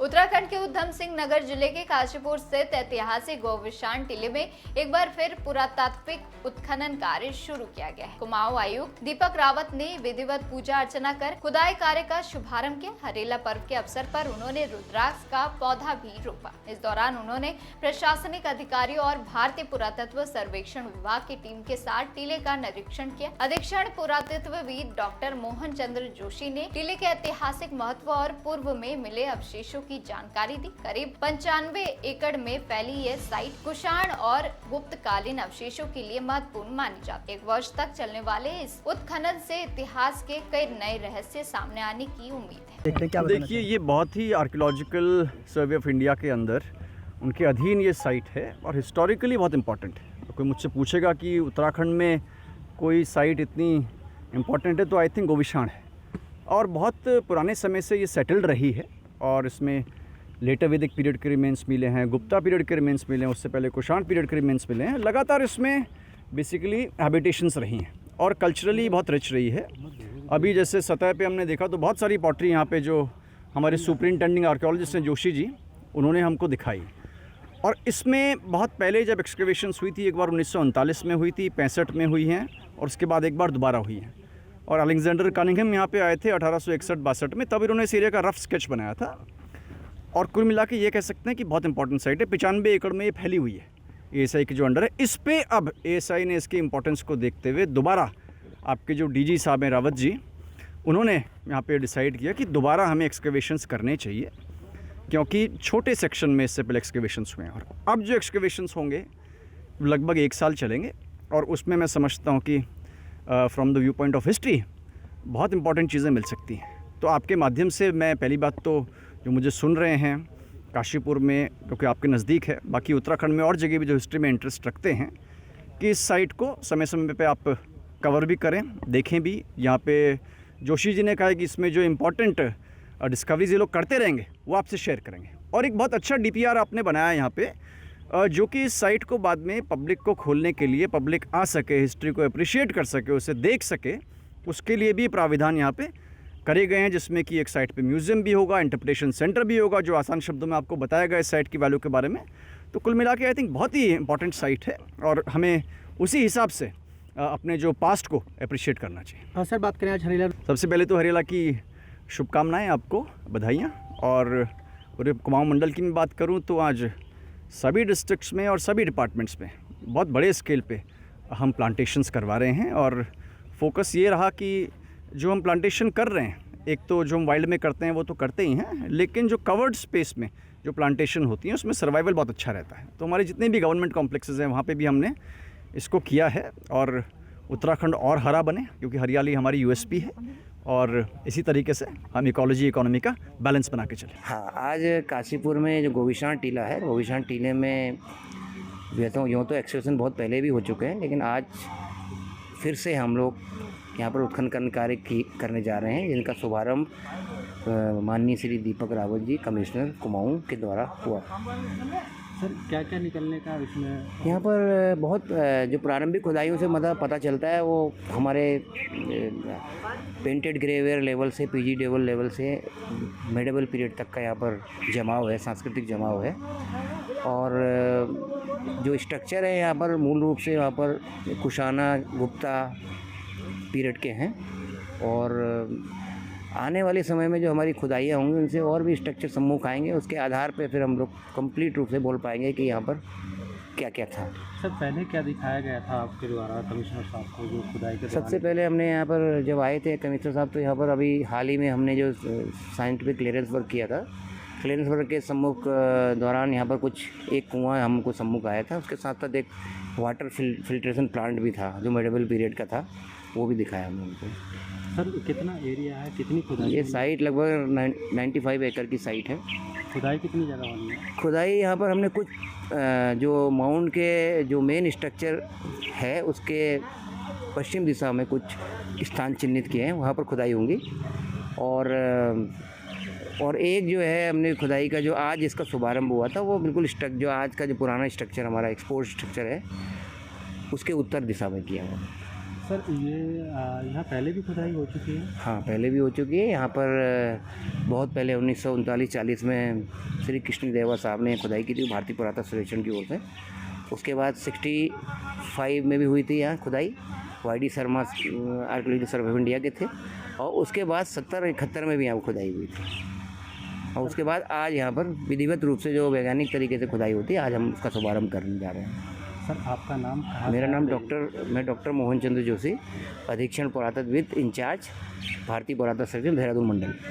उत्तराखंड के उधम सिंह नगर जिले के काशीपुर स्थित ऐतिहासिक गोविशान टीले में एक बार फिर पुरातात्विक उत्खनन कार्य शुरू किया गया है। कुमाऊं आयुक्त दीपक रावत ने विधिवत पूजा अर्चना कर खुदाई कार्य का शुभारंभ किया। हरेला पर्व के अवसर पर उन्होंने रुद्राक्ष का पौधा भी रोपा। इस दौरान उन्होंने प्रशासनिक अधिकारियों और भारतीय पुरातत्व सर्वेक्षण विभाग की टीम के साथ टीले का निरीक्षण किया। अधीक्षण पुरातत्वविद डॉक्टर मोहन चंद्र जोशी ने टीले के ऐतिहासिक महत्व और पूर्व में मिले अवशेषों की जानकारी दी। करीब 95 एकड़ में फैली यह साइट कुषाण और गुप्तकालीन अवशेषों के लिए महत्वपूर्ण मानी जाती है। 1 वर्ष तक चलने वाले इस उत्खनन से इतिहास के कई नए रहस्य सामने आने की उम्मीद है। देखिए, ये बहुत ही आर्कियोलॉजिकल सर्वे ऑफ इंडिया के अंदर उनके अधीन ये साइट है और हिस्टोरिकली बहुत इम्पोर्टेंट है। तो कोई मुझसे पूछेगा कि उत्तराखंड में कोई साइट इतनी इम्पोर्टेंट है तो आई थिंक गोविशान है। और बहुत पुराने समय से ये सेटल्ड रही है और इसमें लेटर वैदिक पीरियड के रिमेन्स मिले हैं, गुप्ता पीरियड के रिमेन्स मिले हैं, उससे पहले कुषाण पीरियड के रिमेन्स मिले हैं। लगातार इसमें बेसिकली हैबिटेशंस रही हैं और कल्चरली बहुत रिच रही है। अभी जैसे सतह पे हमने देखा तो बहुत सारी पॉटरी यहाँ पे जो हमारे सुपरिंटेंडिंग आर्कियोलॉजिस्ट हैं जोशी जी, उन्होंने हमको दिखाई। और इसमें बहुत पहले जब एक्सकवेशंस हुई थी, एक बार 1939 में हुई थी, 65 में हुई हैं और उसके बाद एक बार दोबारा हुई हैं। और अलेक्जेंडर कनिंघम यहाँ पे आए थे 1861-62 में, तब इन्होंने इस एरिया का रफ स्केच बनाया था। और कुल मिला के ये कह सकते हैं कि बहुत इंपॉर्टेंट साइट है। 95 एकड़ में ये फैली हुई है एएसआई के जो अंडर है। इस पे अब एएसआई ने इसके इंपॉर्टेंस को देखते हुए दोबारा आपके जो डीजी साहब हैं रावत जी, उन्होंने यहाँ पे डिसाइड किया कि दोबारा हमें एक्सकवेशंस करने चाहिए, क्योंकि छोटे सेक्शन में इससे पहले एक्सकवेशंस हुए हैं और अब जो एक्सकवेशंस होंगे लगभग 1 साल चलेंगे। और उसमें मैं समझता हूँ कि from the view point of history बहुत इंपॉर्टेंट चीज़ें मिल सकती हैं। तो आपके माध्यम से मैं पहली बात तो जो मुझे सुन रहे हैं काशीपुर में, क्योंकि आपके नज़दीक है, बाकी उत्तराखंड में और जगह भी जो हिस्ट्री में इंटरेस्ट रखते हैं, कि इस साइट को समय समय पे आप कवर भी करें, देखें भी। यहाँ पे जोशी जी ने कहा है कि इसमें जो इम्पोर्टेंट डिस्कवरीज ये लोग करते रहेंगे वो आपसे शेयर करेंगे। और एक बहुत अच्छा डीपीआर आपने बनाया यहाँ पे, जो कि इस साइट को बाद में पब्लिक को खोलने के लिए, पब्लिक आ सके, हिस्ट्री को अप्रिशिएट कर सके, उसे देख सके, उसके लिए भी प्राविधान यहाँ पे करे गए हैं, जिसमें कि एक साइट पे म्यूज़ियम भी होगा, इंटरप्रिटेशन सेंटर भी होगा, जो आसान शब्दों में आपको बताया गया इस साइट की वैल्यू के बारे में। तो कुल मिला के आई थिंक बहुत ही इंपॉर्टेंट साइट है और हमें उसी हिसाब से अपने जो पास्ट को अप्रिशिएट करना चाहिए। हाँ सर, बात करें आज हरेला। सबसे पहले तो हरेला की शुभकामनाएँ, आपको बधाइयाँ। और पूरे कुमाऊं मंडल की मैं बात करूँ तो आज सभी डिस्ट्रिक्ट्स में और सभी डिपार्टमेंट्स में बहुत बड़े स्केल पे हम प्लांटेशंस करवा रहे हैं। और फोकस ये रहा कि जो हम प्लांटेशन कर रहे हैं, एक तो जो हम वाइल्ड में करते हैं वो तो करते ही हैं, लेकिन जो कवर्ड स्पेस में जो प्लांटेशन होती है उसमें सर्वाइवल बहुत अच्छा रहता है। तो हमारे जितने भी गवर्नमेंट कॉम्प्लेक्सेस हैं वहाँ पे भी हमने इसको किया है और उत्तराखंड और हरा बने, क्योंकि हरियाली हमारी यूएसपी है और इसी तरीके से हम इकोलॉजी इकोनॉमी का बैलेंस बना के चले। हाँ, आज काशीपुर में जो गोविशान टीला है, गोविशान टीले में यूँ तो एक्सकवेशन बहुत पहले भी हो चुके हैं, लेकिन आज फिर से हम लोग यहाँ पर उत्खनन कार्य करने जा रहे हैं, जिनका शुभारंभ माननीय श्री दीपक रावत जी, कमिश्नर कुमाऊं के द्वारा हुआ। सर, क्या क्या निकलने का इसमें? यहाँ पर बहुत जो प्रारंभिक खुदाइयों से मतलब पता चलता है, वो हमारे पेंटेड ग्रेवेयर लेवल से पीजी लेवल से मेडिवल पीरियड तक का यहाँ पर जमाव है, सांस्कृतिक जमाव है। और जो स्ट्रक्चर है यहाँ पर मूल रूप से यहाँ पर कुषाणा गुप्ता पीरियड के हैं। और आने वाले समय में जो हमारी खुदाइयाँ होंगी उनसे और भी स्ट्रक्चर सम्मुख आएंगे, उसके आधार पे फिर हम लोग कंप्लीट रूप से बोल पाएंगे कि यहाँ पर क्या क्या था। सर, पहले क्या दिखाया गया था आपके द्वारा कमिश्नर साहब को जो खुदाई के? सबसे पहले हमने यहाँ पर जब आए थे कमिश्नर साहब, तो यहाँ पर अभी हाल ही में हमने जो साइंटिफिक क्लियरेंस वर्क किया था, क्लियरेंस वर्क के सम्मुख दौरान यहाँ पर कुछ एक कुआँ हमको सम्मुख आया था। उसके साथ साथ एक वाटर फिल्ट्रेशन प्लांट भी था जो मेडिवल पीरियड का था, वो भी दिखाया हमने उनको। सर, कितना एरिया है, कितनी खुदाई? ये साइट लगभग 95 एकड़ की साइट है। खुदाई कितनी जगह वाली है? खुदाई यहाँ पर हमने कुछ जो माउंट के जो मेन स्ट्रक्चर है उसके पश्चिम दिशा में कुछ स्थान चिन्हित किए हैं, वहाँ पर खुदाई होंगी। और एक जो है हमने खुदाई का जो आज इसका शुभारंभ हुआ था, वो बिल्कुल जो आज का जो पुराना स्ट्रक्चर हमारा एक्सपोर्ट स्ट्रक्चर है, उसके उत्तर दिशा में किया हुआ। सर ये यहाँ पहले भी खुदाई हो चुकी है? हाँ, पहले भी हो चुकी है। यहाँ पर बहुत पहले 1939-40 में श्री कृष्णदेवा साहब ने खुदाई की थी भारतीय पुरातत्व सर्वेक्षण की ओर से। उसके बाद 65 में भी हुई थी यहाँ खुदाई, Y D. Sharma Archaeological Survey of India के थे। और उसके बाद 70-71 में भी यहाँ खुदाई हुई थी। और उसके बाद आज यहाँ पर विधिवत रूप से जो वैज्ञानिक तरीके से खुदाई होती है, आज हम उसका शुभारंभ करने जा रहे हैं। सर आपका नाम कहाँ? मेरा नाम मैं डॉक्टर मोहन चंद्र जोशी, अधीक्षण पुरातत्वविद इंचार्ज, भारतीय पुरातत्व सर्वेक्षण देहरादून मंडल।